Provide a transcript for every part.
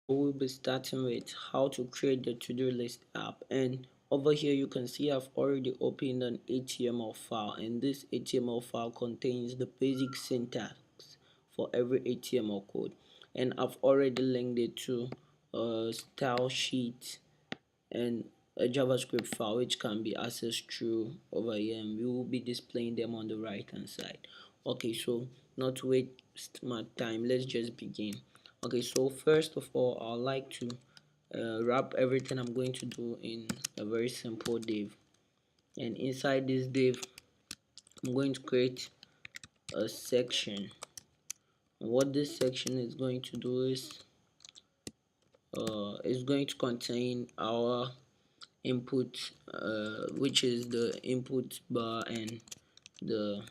We'll be starting with how to create the to-do list app, and over here you can see I've already opened an HTML file, and this HTML file contains the basic syntax for every HTML code, and I've already linked it to a style sheet and a JavaScript file which can be accessed through over here, and we will be displaying them on the right hand side. Okay, so not to waste my time, let's just begin. Okay, so first of all, I'd like to wrap everything I'm going to do in a very simple div, and inside this div I'm going to create a section, and what this section is going to do is going to contain our input, which is the input bar and the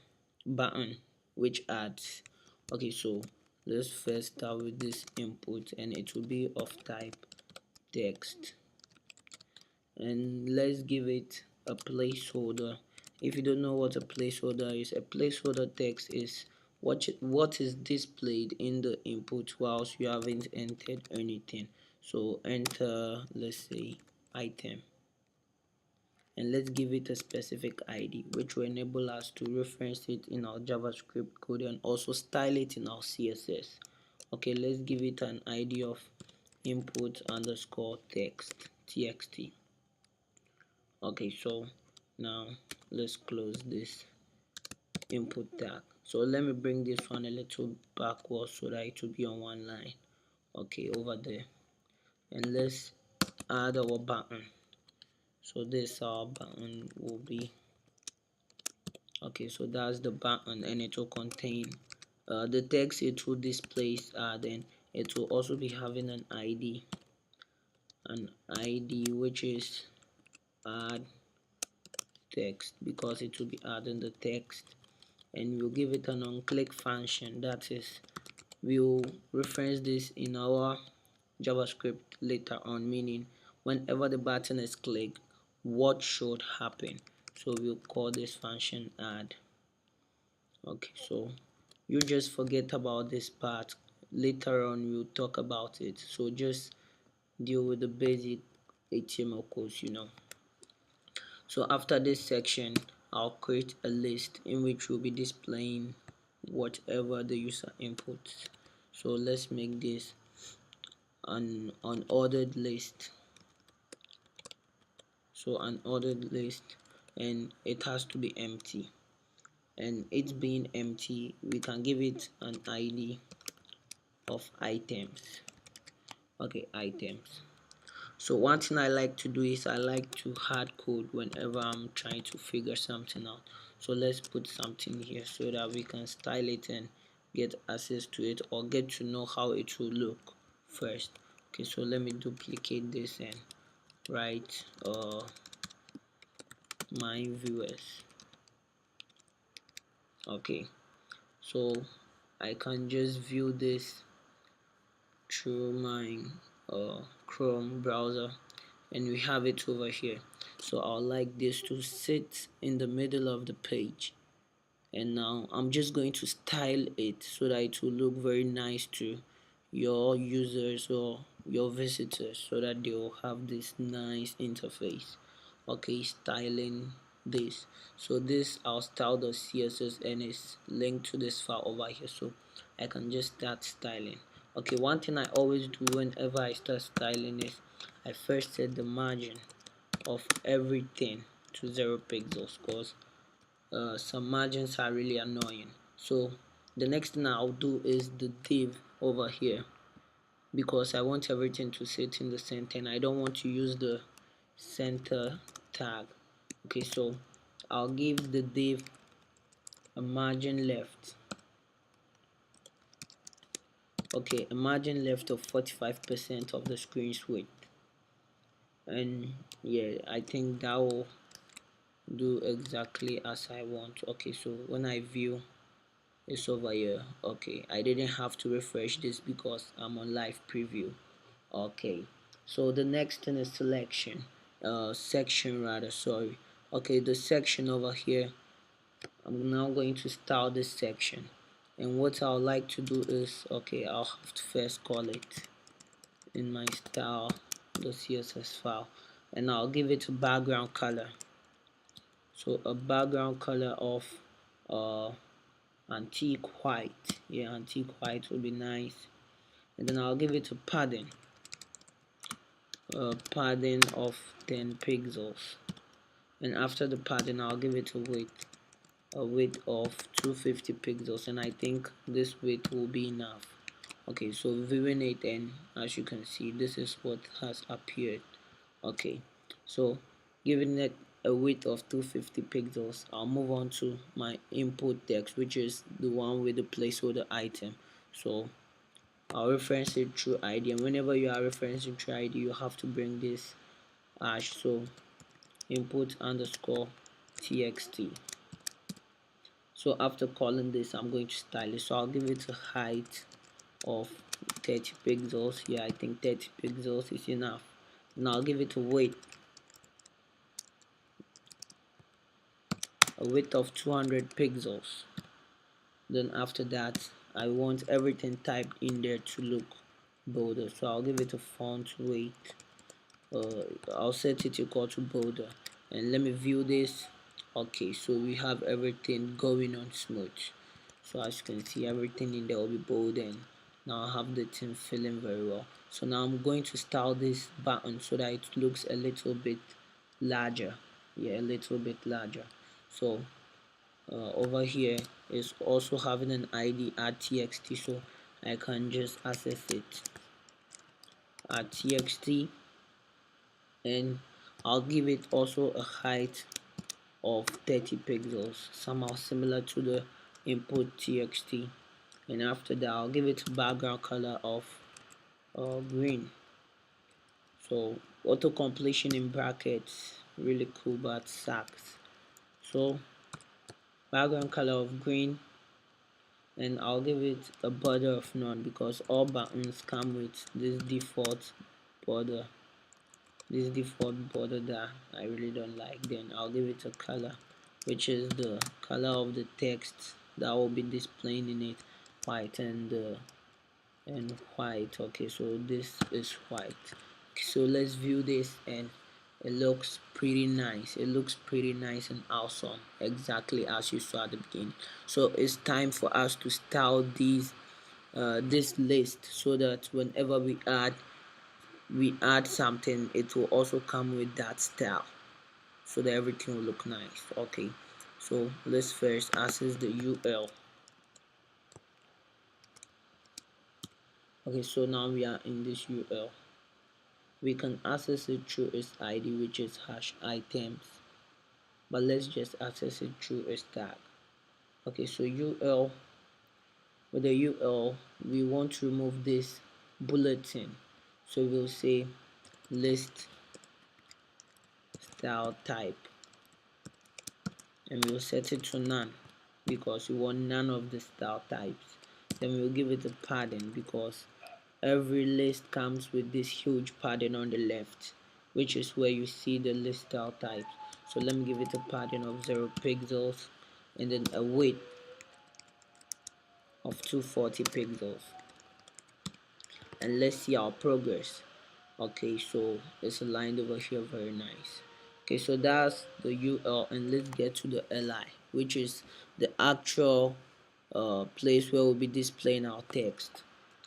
button which adds. Okay, so let's first start with this input, and it will be of type text, and let's give it a placeholder. If you don't know what a placeholder is, a placeholder text is what is displayed in the input whilst you haven't entered anything. So enter, let's say, item, and let's give it a specific ID which will enable us to reference it in our JavaScript code and also style it in our CSS. Okay, let's give it an ID of input underscore text txt. Okay, so now let's close this input tag. So let me bring this one a little backwards so that it will be on one line. Okay, over there, and let's add our button. So this our button will be, okay, so that's the button, and it will contain the text it will display, then it will also be having an ID which is add text, because it will be adding the text, and we'll give it an onclick function. That is, we'll reference this in our JavaScript later on, meaning whenever the button is clicked, what should happen. So we'll call this function add. Okay, so you just forget about this part, later on we'll talk about it, so just deal with the basic HTML codes. So after this section, I'll create a list in which we'll be displaying whatever the user inputs. So let's make this an unordered list. So an ordered list, and it has to be empty, and it being empty, we can give it an ID of items. Okay, items. So one thing I like to do is I like to hard code whenever I'm trying to figure something out. So let's put something here so that we can style it and get access to it, or get to know how it will look first. Okay, so let me duplicate this and write my viewers. Okay, so I can just view this through my Chrome browser, and we have it over here. So I'll like this to sit in the middle of the page, and now I'm just going to style it so that it will look very nice to your users or your visitors, so that they will have this nice interface. Okay, styling this. So this, I'll style the CSS, and it's linked to this file over here, so I can just start styling. Okay, one thing I always do whenever I start styling is I first set the margin of everything to 0 pixels, because some margins are really annoying. So the next thing I'll do is the div over here, because I want everything to sit in the center, and I don't want to use the center tag. Okay, so I'll give the div a margin left. Okay, a margin left of 45% of the screen's width, and yeah, I think that will do exactly as I want. Okay, so when I view, it's over here. Okay, I didn't have to refresh this because I'm on live preview. Okay, so the next thing is selection, section rather, sorry. Okay, the section over here, I'm now going to style this section, and what I would like to do is, okay, I'll have to first call it in my style, the CSS file, and I'll give it a background color. So a background color of uh, antique white. Yeah, antique white will be nice. And then I'll give it a padding of 10 pixels. And after the padding, I'll give it a width of 250 pixels, and I think this width will be enough. Okay, so viewing it, and as you can see, this is what has appeared. Okay, so giving it a width of 250 pixels, I'll move on to my input text, which is the one with the placeholder item. So I'll reference it through ID, and whenever you are referencing through ID, you have to bring this hash. So input underscore txt. So after calling this, I'm going to style it. So I'll give it a height of 30 pixels. Yeah, I think 30 pixels is enough. And I'll give it a width of 200 pixels. Then after that, I want everything typed in there to look bolder. So I'll give it a font weight. I'll set it equal to bolder. And let me view this. Okay, so we have everything going on smooth. So as you can see, everything in there will be bold, and now I have the thing feeling very well. So now I'm going to style this button so that it looks a little bit larger. Yeah, a little bit larger. So over here is also having an ID at txt, so I can just access it at txt, and I'll give it also a height of 30 pixels, somehow similar to the input txt. And after that, I'll give it a background color of green. So auto completion in brackets, really cool, but sucks. So background color of green, and I'll give it a border of none because all buttons come with border this default border that I really don't like. Then I'll give it a color, which is the color of the text that will be displaying in it, white and white. Okay, so this is white. Okay, so let's view this, and it looks pretty nice. It looks pretty nice and awesome, exactly as you saw at the beginning. So it's time for us to style this list so that whenever we add something, it will also come with that style so that everything will look nice. Okay, so let's first access the UL. Okay, so now we are in this UL. We can access it through its ID, which is hash items, but let's just access it through its tag. Okay, so UL, with the UL, we want to remove this bulletin, so we'll say list style type, and we'll set it to none because we want none of the style types. Then we'll give it a padding because every list comes with this huge padding on the left, which is where you see the list style types. So let me give it a padding of 0 pixels, and then a width of 240 pixels, and let's see our progress. Okay, so it's aligned over here, very nice. Okay, so that's the UL, and let's get to the LI, which is the actual place where we'll be displaying our text.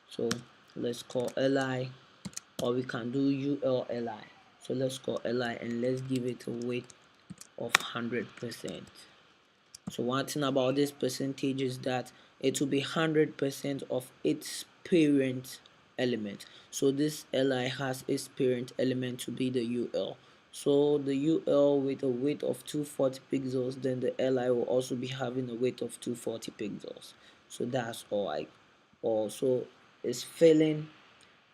So let's call LI, or we can do ULLI. So let's call LI, and let's give it a weight of 100%. So one thing about this percentage is that it will be 100% of its parent element. So this li has its parent element to be the ul. So the ul with a weight of 240 pixels, then the li will also be having a weight of 240 pixels. So that's all I also is filling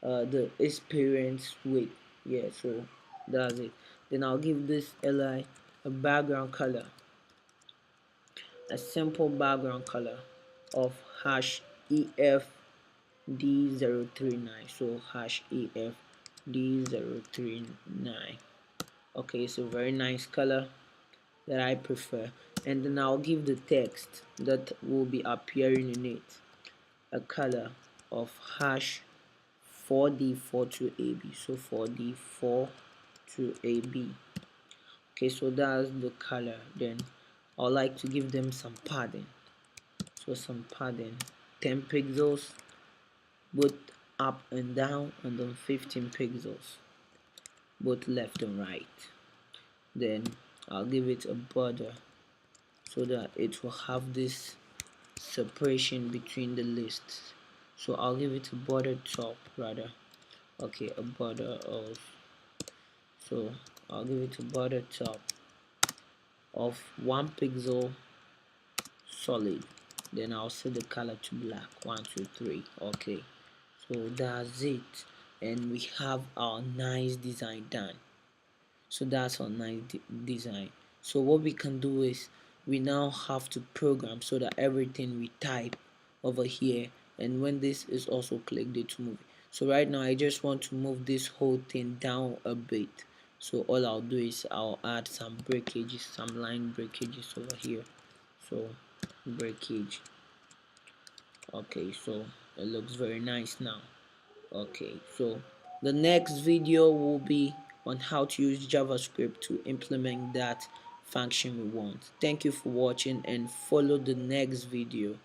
the its parent weight. Yeah, so that's it. Then I'll give this li a background color, a simple background color of hash EFD039. So hash EFD039. Okay, it's a very nice color that I prefer. And then I'll give the text that will be appearing in it a color of hash 4D4 to AB. So 4D4 to AB. Okay, so that's the color. Then I like to give them some padding. So some padding, 10 pixels both up and down, and then 15 pixels both left and right. Then I'll give it a border so that it will have this separation between the lists. So I'll give it a border top rather. Okay, a border of, so I'll give it a border top of 1 pixel solid. Then I'll set the color to black. 1 2 3. Okay, so that's it, and we have our nice design done. So that's our nice design. So what we can do is we now have to program so that everything we type over here, and when this is also clicked, it to move it. So right now I just want to move this whole thing down a bit. So all I'll do is I'll add some breakages, some line breakages over here. So breakage. Okay, so it looks very nice now. Okay, so the next video will be on how to use JavaScript to implement that function we want. Thank you for watching, and follow the next video.